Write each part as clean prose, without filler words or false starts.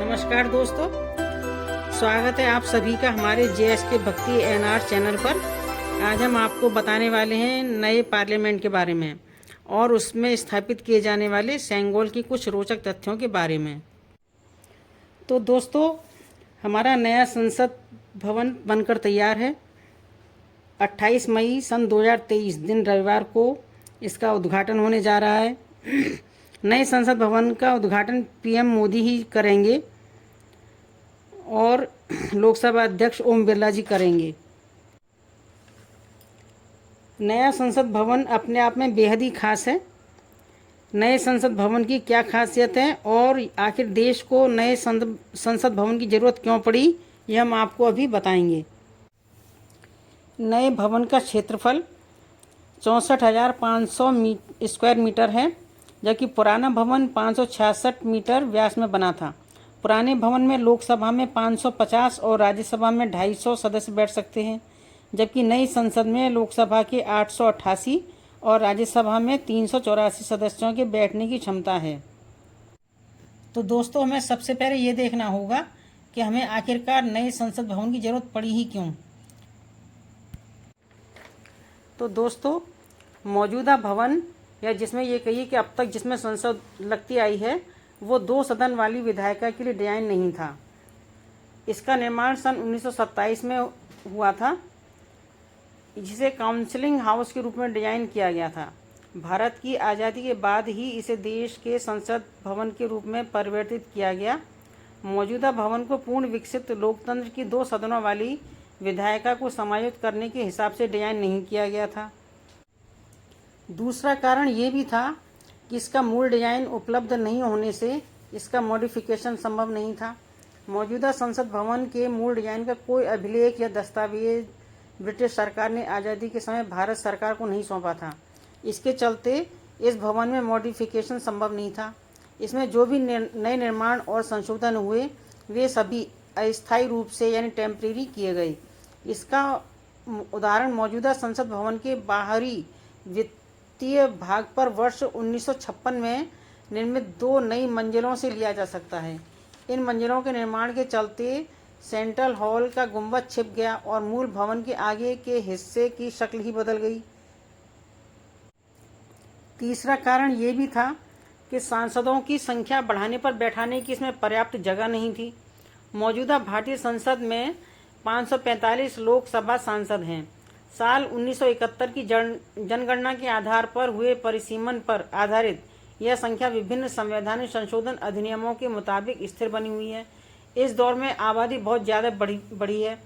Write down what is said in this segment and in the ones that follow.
नमस्कार दोस्तों, स्वागत है आप सभी का हमारे JSK भक्ति NR चैनल पर। आज हम आपको बताने वाले हैं नए पार्लियामेंट के बारे में और उसमें स्थापित किए जाने वाले सेंगोल की कुछ रोचक तथ्यों के बारे में। तो दोस्तों, हमारा नया संसद भवन बनकर तैयार है। 28 मई सन 2023 दिन रविवार को इसका उद्घाटन होने जा रहा है। नए संसद भवन का उद्घाटन PM मोदी ही करेंगे और लोकसभा अध्यक्ष ओम बिरला जी करेंगे। नया संसद भवन अपने आप में बेहद ही खास है। नए संसद भवन की क्या खासियत है और आखिर देश को नए संसद भवन की ज़रूरत क्यों पड़ी, यह हम आपको अभी बताएंगे। नए भवन का क्षेत्रफल 64,500 स्क्वायर मीटर है, जबकि पुराना भवन 566 मीटर व्यास में बना था। पुराने भवन में लोकसभा में 550 और राज्यसभा में 250 सदस्य बैठ सकते हैं, जबकि नई संसद में लोकसभा के 888 और राज्यसभा में 384 सदस्यों के बैठने की क्षमता है। तो दोस्तों, हमें सबसे पहले ये देखना होगा कि हमें आखिरकार नए संसद भवन की ज़रूरत पड़ी ही क्यों। तो दोस्तों, मौजूदा भवन या जिसमें ये कहिए कि अब तक जिसमें संसद लगती आई है, वो 2 सदन वाली विधायिका के लिए डिजाइन नहीं था। इसका निर्माण सन 1927 में हुआ था, जिसे काउंसिलिंग हाउस के रूप में डिजाइन किया गया था। भारत की आज़ादी के बाद ही इसे देश के संसद भवन के रूप में परिवर्तित किया गया। मौजूदा भवन को पूर्ण विकसित लोकतंत्र की 2 सदनों वाली विधायिका को समायोजित करने के हिसाब से डिजाइन नहीं किया गया था। दूसरा कारण ये भी था कि इसका मूल डिजाइन उपलब्ध नहीं होने से इसका मॉडिफिकेशन संभव नहीं था। मौजूदा संसद भवन के मूल डिजाइन का कोई अभिलेख या दस्तावेज ब्रिटिश सरकार ने आज़ादी के समय भारत सरकार को नहीं सौंपा था। इसके चलते इस भवन में मॉडिफिकेशन संभव नहीं था। इसमें जो भी नए निर्माण और संशोधन हुए, वे सभी अस्थायी रूप से यानी टेम्परेरी किए गए। इसका उदाहरण मौजूदा संसद भवन के बाहरी वित्तीय भाग पर वर्ष 1956 में निर्मित 2 नई मंजिलों से लिया जा सकता है। इन मंजिलों के निर्माण के चलते सेंट्रल हॉल का गुंबद छिप गया और मूल भवन के आगे के हिस्से की शक्ल ही बदल गई। तीसरा कारण ये भी था कि सांसदों की संख्या बढ़ाने पर बैठाने की इसमें पर्याप्त जगह नहीं थी। मौजूदा भारतीय संसद में 545 लोकसभा सांसद हैं। साल 1971 की जनगणना के आधार पर हुए परिसीमन पर आधारित यह संख्या विभिन्न संवैधानिक संशोधन अधिनियमों के मुताबिक स्थिर बनी हुई है। इस दौर में आबादी बहुत ज़्यादा बढ़ी है।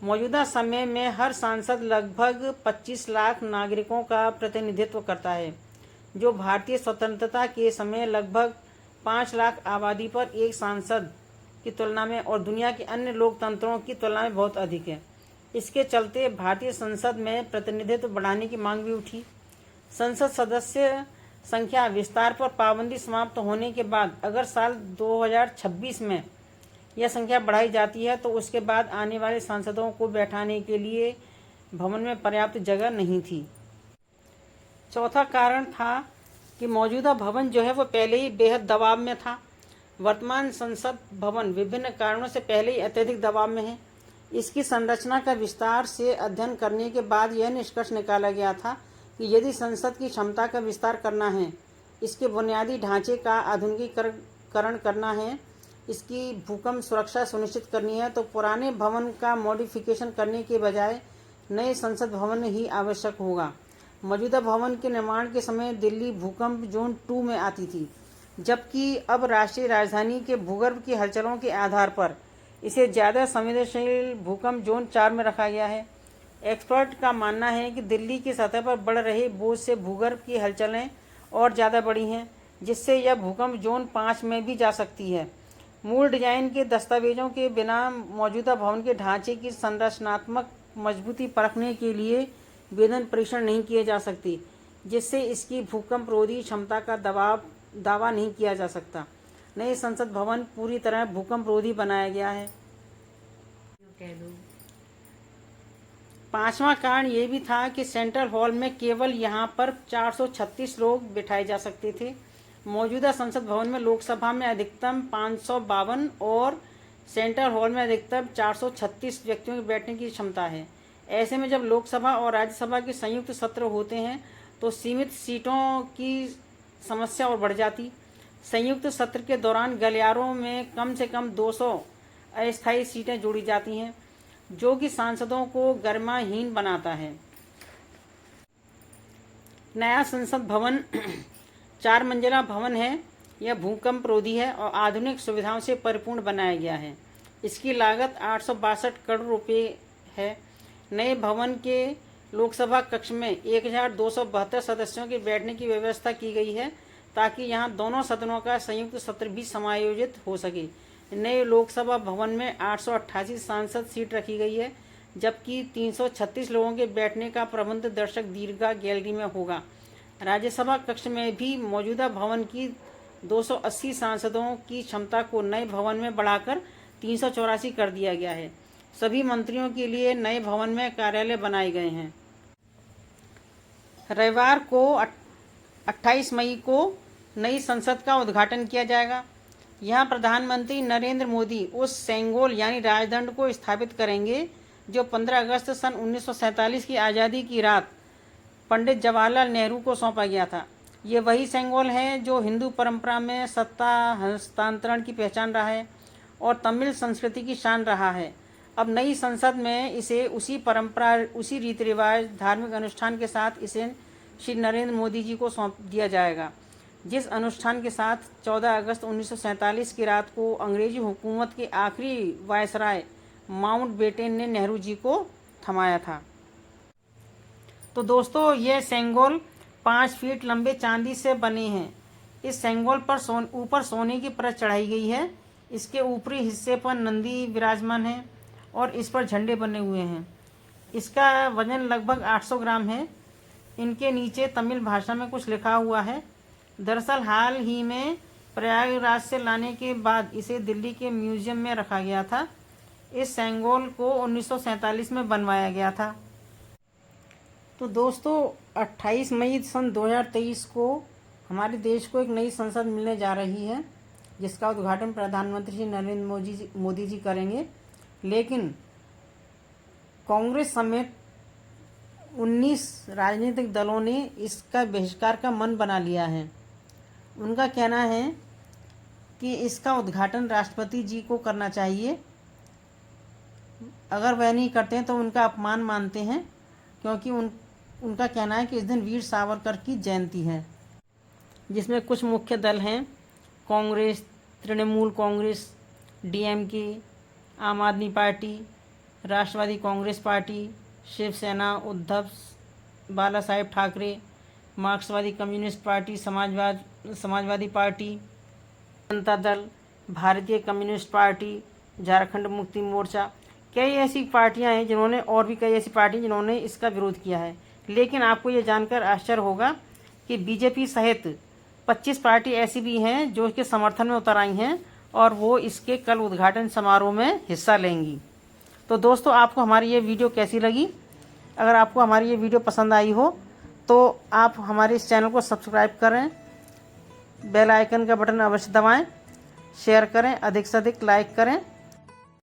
मौजूदा समय में हर सांसद लगभग 25 लाख नागरिकों का प्रतिनिधित्व करता है, जो भारतीय स्वतंत्रता के समय लगभग 5 लाख आबादी पर एक सांसद की तुलना में और दुनिया के अन्य लोकतंत्रों की तुलना में बहुत अधिक है। इसके चलते भारतीय संसद में प्रतिनिधित्व बढ़ाने की मांग भी उठी। संसद सदस्य संख्या विस्तार पर पाबंदी समाप्त होने के बाद अगर साल 2026 में यह संख्या बढ़ाई जाती है, तो उसके बाद आने वाले सांसदों को बैठाने के लिए भवन में पर्याप्त जगह नहीं थी। चौथा कारण था कि मौजूदा भवन जो है वो पहले ही बेहद दबाव में था। वर्तमान संसद भवन विभिन्न कारणों से पहले ही अत्यधिक दबाव में है। इसकी संरचना का विस्तार से अध्ययन करने के बाद यह निष्कर्ष निकाला गया था कि यदि संसद की क्षमता का विस्तार करना है, इसके बुनियादी ढांचे का आधुनिकीकरण करना है, इसकी भूकंप सुरक्षा सुनिश्चित करनी है, तो पुराने भवन का मॉडिफिकेशन करने के बजाय नए संसद भवन ही आवश्यक होगा। मौजूदा भवन के निर्माण के समय दिल्ली भूकंप जोन 2 में आती थी, जबकि अब राष्ट्रीय राजधानी के भूगर्भ की हलचलों के आधार पर इसे ज़्यादा संवेदनशील भूकंप जोन 4 में रखा गया है। एक्सपर्ट का मानना है कि दिल्ली की सतह पर बढ़ रहे बोझ से भूगर्भ की हलचलें और ज़्यादा बढ़ी हैं, जिससे यह भूकंप जोन 5 में भी जा सकती है। मूल डिजाइन के दस्तावेजों के बिना मौजूदा भवन के ढांचे की संरचनात्मक मजबूती परखने के लिए वेधन परीक्षण नहीं किए जा सकते, जिससे इसकी भूकंप रोधी क्षमता का दावा नहीं किया जा सकता। नए संसद भवन पूरी तरह भूकंप रोधी बनाया गया है। पांचवा कारण ये भी था कि सेंट्रल हॉल में केवल यहाँ पर 436 लोग बिठाए जा सकते थे। मौजूदा संसद भवन में लोकसभा में अधिकतम 552 और सेंट्रल हॉल में अधिकतम 436 व्यक्तियों के बैठने की क्षमता है। ऐसे में जब लोकसभा और राज्यसभा के संयुक्त सत्र होते हैं तो सीमित सीटों की समस्या और बढ़ जाती। संयुक्त सत्र के दौरान गलियारों में कम से कम 200 अस्थायी सीटें जोड़ी जाती हैं, जो कि सांसदों को गरिमाहीन बनाता है। नया संसद भवन 4 मंजिला भवन है। यह भूकंप रोधी है और आधुनिक सुविधाओं से परिपूर्ण बनाया गया है। इसकी लागत 862 करोड़ रुपए है। नए भवन के लोकसभा कक्ष में 1272 सदस्यों के बैठने की व्यवस्था की गई है, ताकि यहां दोनों सदनों का संयुक्त सत्र भी समायोजित हो सके। नए लोकसभा भवन में 888 सांसद सीट रखी गई है, जबकि 336 लोगों के बैठने का प्रबंध दर्शक दीर्घा गैलरी में होगा। राज्यसभा कक्ष में भी मौजूदा भवन की 280 सांसदों की क्षमता को नए भवन में बढ़ाकर 384 कर दिया गया है। सभी मंत्रियों के लिए नए भवन में कार्यालय बनाए गए हैं। रविवार को 28 मई को नई संसद का उद्घाटन किया जाएगा। यहाँ प्रधानमंत्री नरेंद्र मोदी उस सेंगोल यानी राजदंड को स्थापित करेंगे जो 15 अगस्त सन 1947 की आज़ादी की रात पंडित जवाहरलाल नेहरू को सौंपा गया था। ये वही सेंगोल है जो हिंदू परंपरा में सत्ता हस्तांतरण की पहचान रहा है और तमिल संस्कृति की शान रहा है। अब नई संसद में इसे उसी परंपरा, उसी रीति रिवाज, धार्मिक अनुष्ठान के साथ इसे श्री नरेंद्र मोदी जी को सौंप दिया जाएगा, जिस अनुष्ठान के साथ 14 अगस्त 1947 की रात को अंग्रेजी हुकूमत के आखिरी वायसराय माउंटबेटन ने नेहरू जी को थमाया था। तो दोस्तों, ये सेंगोल 5 फीट लंबे चांदी से बने हैं। इस सेंगोल पर ऊपर सोने की परत चढ़ाई गई है। इसके ऊपरी हिस्से पर नंदी विराजमान है और इस पर झंडे बने हुए हैं। इसका वजन लगभग 800 ग्राम है। इनके नीचे तमिल भाषा में कुछ लिखा हुआ है। दरअसल हाल ही में प्रयागराज से लाने के बाद इसे दिल्ली के म्यूजियम में रखा गया था। इस सेंगोल को 1947 में बनवाया गया था। तो दोस्तों, 28 मई सन 2023 को हमारे देश को एक नई संसद मिलने जा रही है, जिसका उद्घाटन प्रधानमंत्री श्री नरेंद्र मोदी जी करेंगे। लेकिन कांग्रेस समेत 19 राजनीतिक दलों ने इसका बहिष्कार का मन बना लिया है। उनका कहना है कि इसका उद्घाटन राष्ट्रपति जी को करना चाहिए। अगर वह नहीं करते हैं तो उनका अपमान मानते हैं, क्योंकि उनका कहना है कि इस दिन वीर सावरकर की जयंती है। जिसमें कुछ मुख्य दल हैं कांग्रेस, तृणमूल कांग्रेस, डीएमके, आम आदमी पार्टी, राष्ट्रवादी कांग्रेस पार्टी, शिवसेना, उद्धव बाला साहेब ठाकरे, मार्क्सवादी communist party, Samajwadi party, Janata Dal, भारतीय कम्युनिस्ट पार्टी, झारखंड मुक्ति मोर्चा। कई ऐसी पार्टियां हैं जिन्होंने, और भी कई ऐसी पार्टी जिन्होंने इसका विरोध किया है। लेकिन आपको ये जानकर आश्चर्य होगा कि बीजेपी सहित 25 पार्टी ऐसी भी हैं जो इसके समर्थन में उतर आई हैं और वो इसके कल उद्घाटन समारोह में हिस्सा लेंगी। तो दोस्तों, आपको हमारी ये वीडियो कैसी लगी? अगर आपको हमारी ये वीडियो पसंद आई हो तो आप हमारे इस चैनल को सब्सक्राइब करें, बेल आइकन का बटन अवश्य दबाएं, शेयर करें, अधिक से अधिक लाइक करें